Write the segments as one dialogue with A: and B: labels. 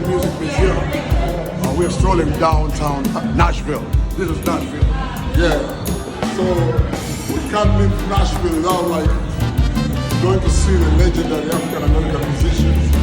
A: American Music Museum. We're strolling downtown Nashville. This is Nashville.
B: Yeah. So we can't leave Nashville without going to see the legendary African American musicians.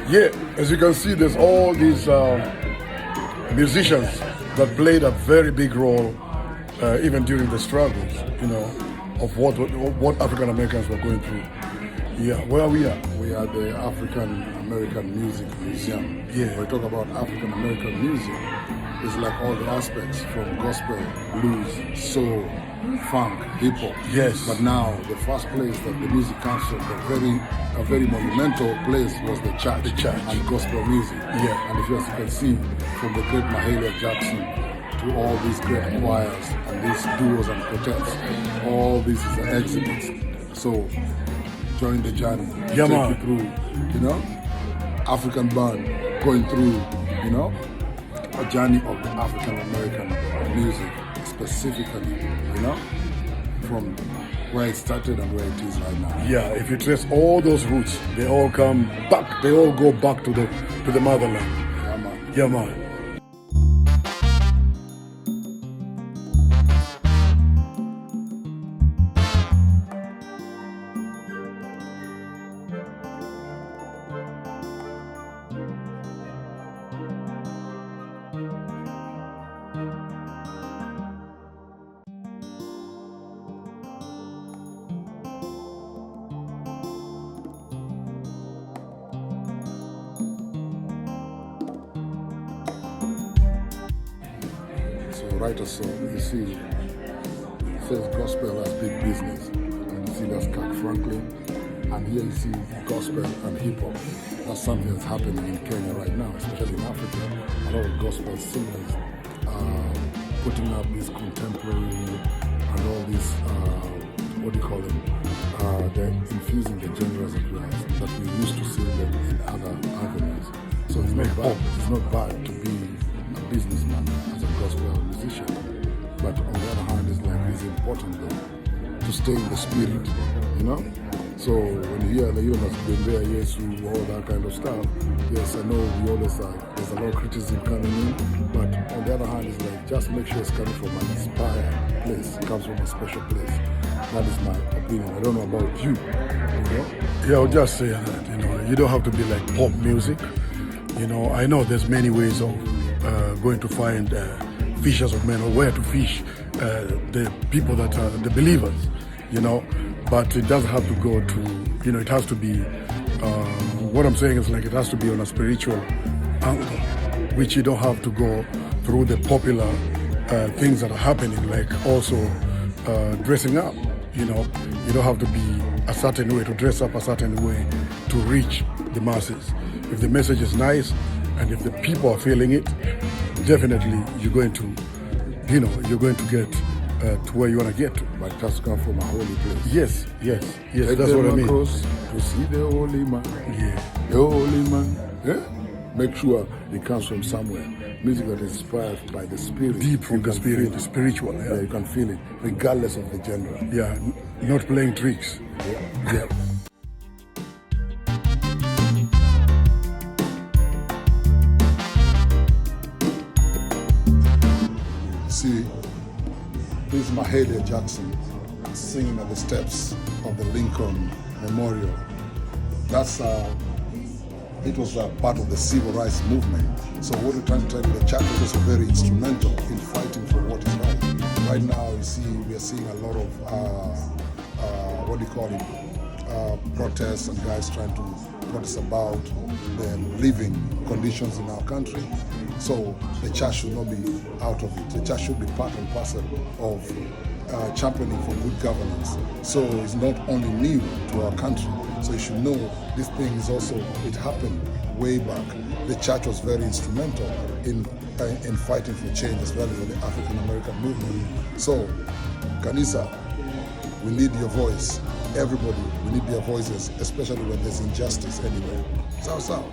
A: Yeah, as you can see, there's all these musicians that played a very big role even during the struggles, of what African Americans were going through. Yeah, where we are?
B: We are the African American Music Museum.
A: Yeah.
B: When we talk about African American music, it's like all the aspects from gospel, blues, soul, funk, hip hop.
A: Yes.
B: But now the first place that the music comes from, a very monumental place, was the church.
A: The church.
B: And gospel music.
A: Yeah.
B: And if you can see, from the great Mahalia Jackson to all these great choirs and these duos and quartets, all this is an exhibit. So join the journey.
A: Yeah,
B: take
A: man.
B: you through, African band going through, a journey of the African American music specifically, from where it started and where it is right now.
A: Yeah, if you trace all those roots, they all come back. They all go back to the motherland.
B: Yeah, man.
A: Yeah, man.
B: Write a song, you see, it says gospel as big business, and you see that's Kirk Franklin, and here you see gospel and hip hop. That's something that's happening in Kenya right now, especially in Africa. A lot of gospel singers are putting up these contemporary and all these, they're infusing the genres that we used to see them in other avenues. So it's not bad. It's not bad to be a businessman as a gospel musician. But on the other hand, it's important though to stay in the spirit, you know. So when you hear the Jonas been there, yes, all that kind of stuff, yes, I know we always there's a lot of criticism coming in, but on the other hand, it's like just make sure it's coming from an inspired place. It comes from a special place. That is my opinion. I don't know about you.
A: Yeah, I'll just say that, you don't have to be like pop music. I know there's many ways of going to find fishers of men or where to fish the people that are the believers, but it doesn't have to go to, it has to be, what I'm saying is like it has to be on a spiritual angle, which you don't have to go through the popular things that are happening, like also dressing up, you don't have to be a certain way, to dress up a certain way to reach the masses. If the message is nice and if the people are feeling it, definitely you're going to get to where you want to get to.
B: But it has to come from a holy place.
A: Yes,
B: Take
A: that's what I mean.
B: Across to see the holy man.
A: Yeah.
B: The holy man. Yeah? Make sure it comes from somewhere. Music that is inspired by the spirit.
A: Deep from the spirit, the spiritual.
B: Yeah, you can feel it, regardless of the genre.
A: Yeah, not playing tricks.
B: Yeah. See, this is Mahalia Jackson singing at the steps of the Lincoln Memorial. It was part of the civil rights movement. So what we're trying to tell you, the church was also very instrumental in fighting for what is right. Right now, we are seeing a lot of, protests and guys trying to protest about the living conditions in our country. So the church should not be out of it. The church should be part and parcel of championing for good governance. So it's not only new to our country. So you should know this thing is also, it happened way back. The church was very instrumental in fighting for change as well as the African American movement. So, Kanisa, we need your voice. Everybody, we need their voices, especially when there's injustice anywhere. Sawa.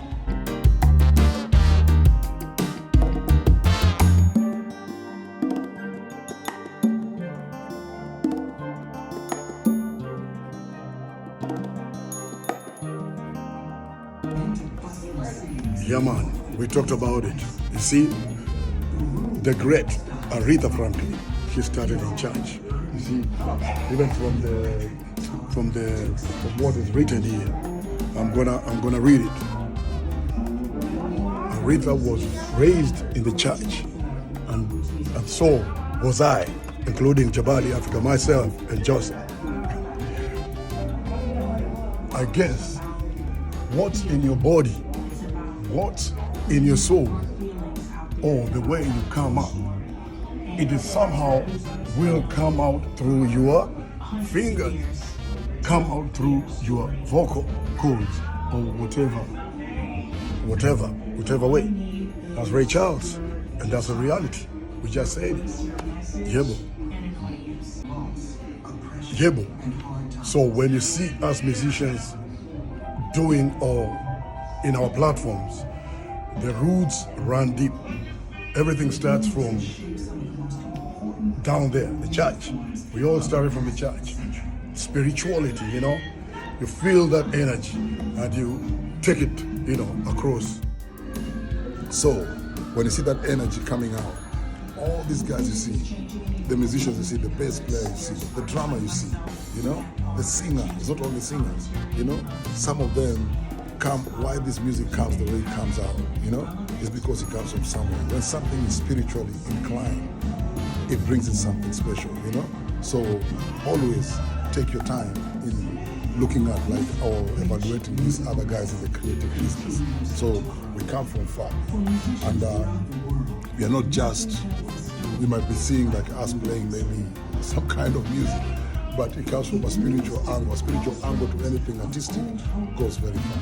A: Yeah, man, we talked about it. You see, the great Aretha Franklin, she started in church. You see, even from what is written here, I'm gonna read it. Aretha was raised in the church, and so was I, including Jabali Africa, myself, and Joseph. I guess what's in your body, what's in your soul, or the way you come up, it is somehow will come out through your fingers, come out through your vocal cords, or whatever way. That's Ray Charles, and that's a reality. We just said it. Yebo. So when you see us musicians doing in our platforms, the roots run deep. Everything starts from down there, the church. We all started from the church. Spirituality, you feel that energy and you take it, across.
B: So when you see that energy coming out, all these guys you see, the musicians you see, the bass player you see, the drummer you see, the singer, it's not only singers, some of them come, why this music comes the way it comes out, it's because it comes from somewhere. When something is spiritually inclined, it brings in something special, So always take your time in looking at or evaluating these other guys in the creative business. So we come from far, and we are not just, we might be seeing like us playing maybe some kind of music, but it comes from a spiritual angle. A spiritual angle to anything artistic goes very far.